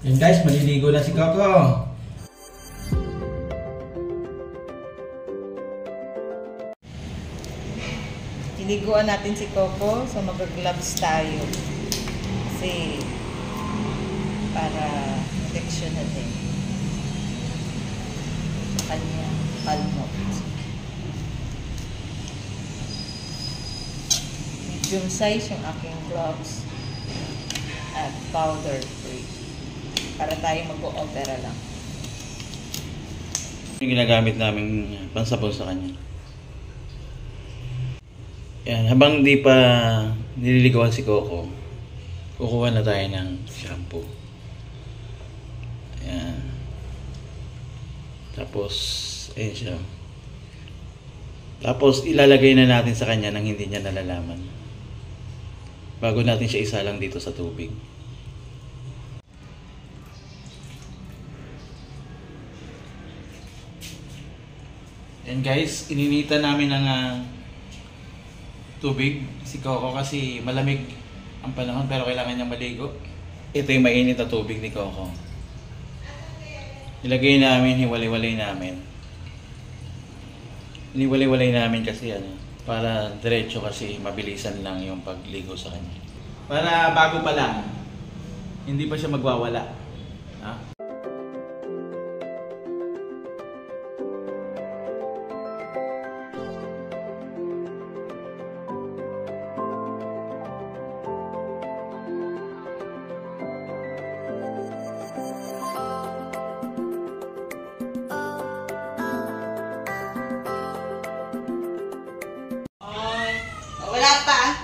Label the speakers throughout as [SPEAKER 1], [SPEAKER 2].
[SPEAKER 1] Yan guys, maliligo na si Coco.
[SPEAKER 2] Iliguan natin si Coco, so mag-gloves tayo. Kasi para protection natin sa kanyang palmot. Medium size yung aking gloves at powder free. Para tayo mag-o-opera lang.
[SPEAKER 1] Yung ginagamit namin pansabon sa kanya. Yan, habang di pa nililigawan si Coco, kukuha na tayo ng shampoo. Ayan. Tapos, ayan siya. Tapos, ilalagay na natin sa kanya nang hindi niya nalalaman. Bago natin siya isalang dito sa tubig. Ayan guys, ininita namin ng tubig si Coco kasi malamig ang panahon pero kailangan niyang maligo. Ito yung mainit na tubig ni Coco. Ilagay namin, hiwalay-walay namin. Iniwalay-walay namin kasi para diretso kasi mabilisan lang yung pagligo sa kanya. Para bago pa lang, hindi pa siya magwawala. Ha?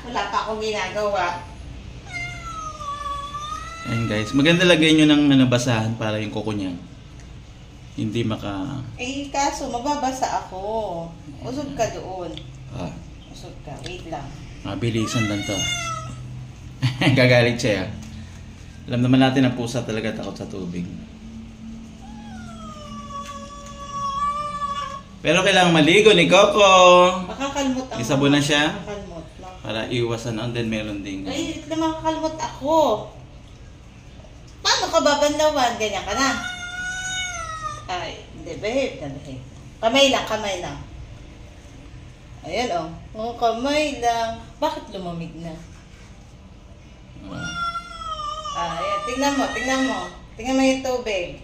[SPEAKER 2] Wala pa akong ginagawa.
[SPEAKER 1] Ayan guys, maganda lagay nyo ng basahan para yung kuko niya hindi maka...
[SPEAKER 2] Eh kaso mababasa ako. Usog ka doon. Usog ka, wait lang.
[SPEAKER 1] Mabilisan lang to. Gagalit siya. Alam naman natin ang pusa talaga takot sa tubig. Pero kailangan maligo ni Coco.
[SPEAKER 2] Makakalmot ako.
[SPEAKER 1] Isabon na siya.
[SPEAKER 2] Makakalmot lang.
[SPEAKER 1] Para iwasan and then meron ding...
[SPEAKER 2] Ay, makakalmot ako. Paano ka babanlawan? Ganyan ka na. Ay, hindi. Behave na behave. Kamay lang, kamay lang. Ayan o. Oh, kamay lang. Bakit lumamig na? Ayan. Tingnan mo, tingnan mo. Tingnan mo yung tubig.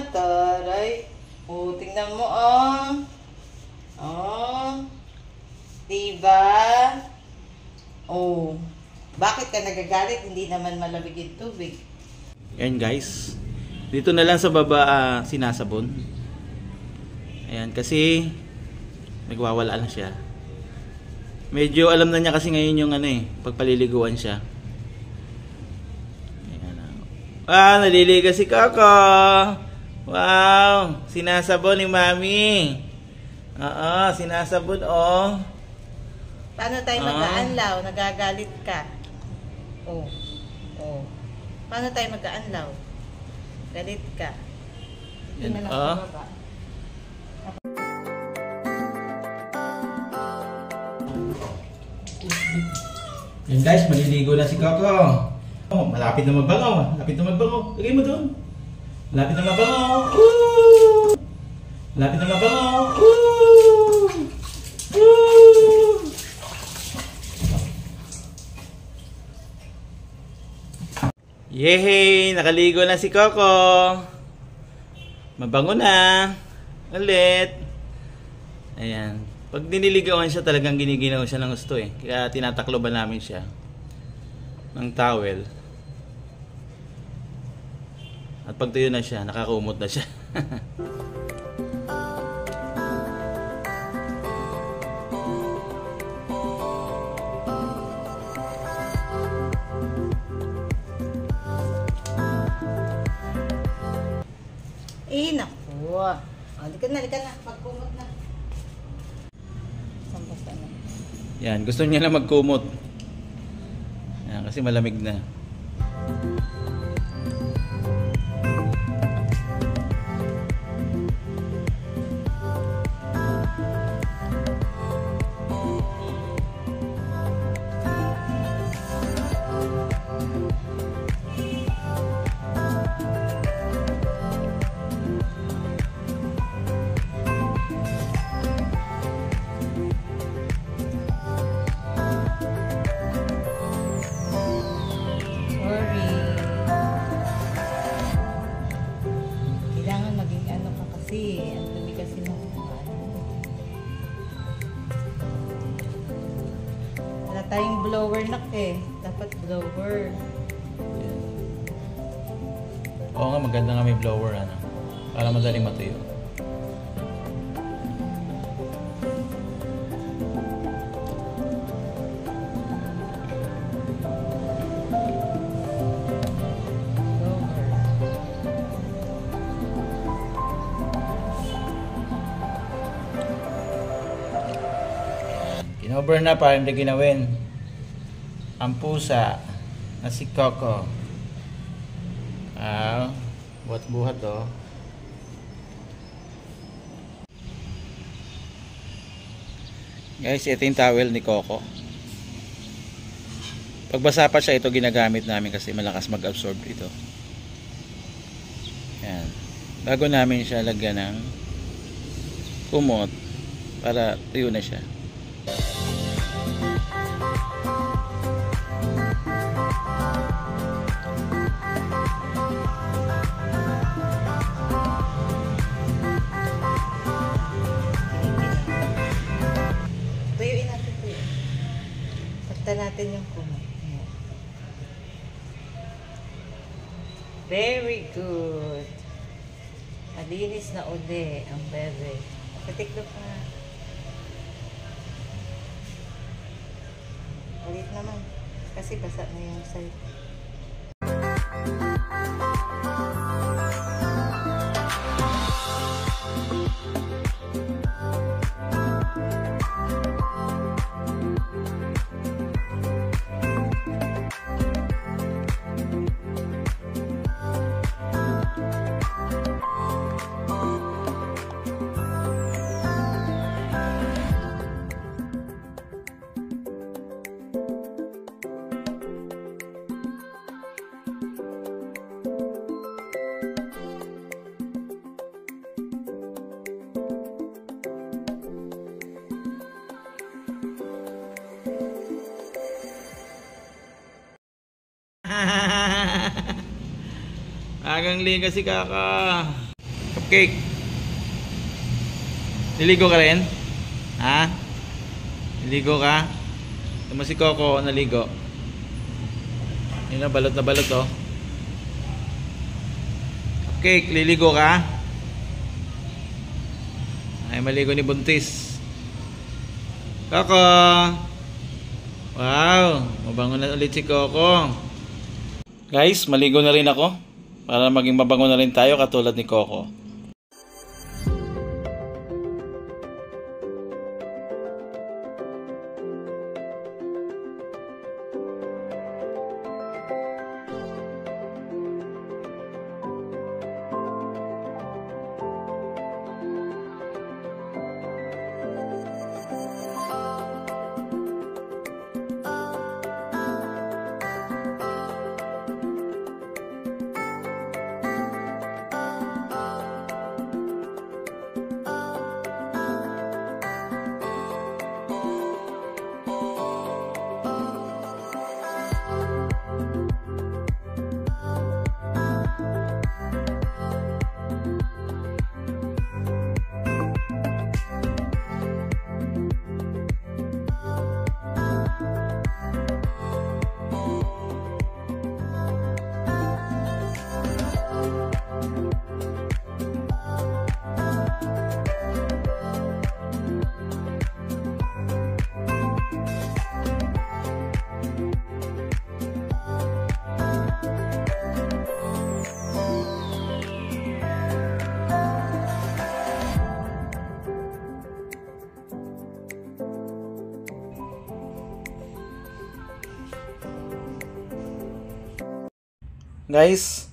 [SPEAKER 2] Taray. Oh, tingnan mo, diba? Oh, bakit ka nagagalit? Hindi naman malamig yung tubig.
[SPEAKER 1] Ayan guys. Dito na lang sa baba sinasabon. Ayan, kasi nagwawala na siya. Medyo alam na niya kasi ngayon yung pagpaliliguan siya. Naliligo si Coco. Wow, sinasabon ni Mami. Sinasabon
[SPEAKER 2] Paano tayo mag-aanlaw? Nagagalit ka. Oh. Paano tayo mag-aanlaw? Galit ka. Dito na lang sa baba.
[SPEAKER 1] Yan guys, maliligo na si Coco. Malapit na magbango. Malapit na magbango. Lagay mo doon. Malapit na magbango. Malapit na magbango. Yehey! Nakaligo na si Coco. Mabango na. Ulit. Ayan. Pag diniligawan siya, talagang giniginaw siya ng gusto Kaya tinatakloban namin siya ng towel. At pag tuyo na siya, nakakumot na siya.
[SPEAKER 2] Naku. Halika na. Pagkumot na. Basta na.
[SPEAKER 1] Yan, gusto niya na magkumot. Yan, kasi malamig na.
[SPEAKER 2] malaki. Dapat blower.
[SPEAKER 1] Yan. Oo nga, maganda nga may blower, ano? Para madaling matuyo. Kinover na para hindi ginawin ang pusa na si Coco. Buhat-buhat oh. Guys, ito yung towel ni Coco. Pagbasa pa siya, ito ginagamit namin kasi malakas mag-absorb ito. Yan. Bago namin siya lagyan ng kumot para tuyo na siya.
[SPEAKER 2] Tuyuin natin ito. Pagta natin yung kumot. Very good. Malinis na uli ang bebe. Patiklo pa. Ulit naman. Kasi basa na yung side.
[SPEAKER 1] Agang liga si Kaka. Cupcake. Niligo ka rin? Ha? Niligo ka? Tama si Coco naligo. Yun na, balot oh. Cupcake, liligo ka? Ay, maligo ni Buntis. Coco. Wow, mabango na ulit si Coco. Guys, maligo na rin ako. Para maging mabango na rin tayo katulad ni Coco. Guys,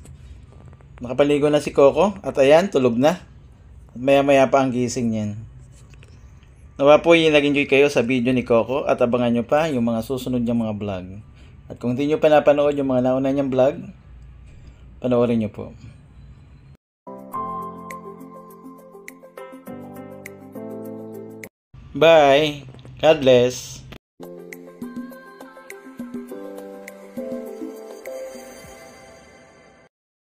[SPEAKER 1] nakapaligo na si Coco at ayan, tulog na. At maya maya pa ang gising niyan. Nawa po yung nag-enjoy kayo sa video ni Coco at abangan nyo pa yung mga susunod niyang mga vlog. At kung hindi nyo pa napanood yung mga nauna niyang vlog, panoorin nyo po. Bye! God bless!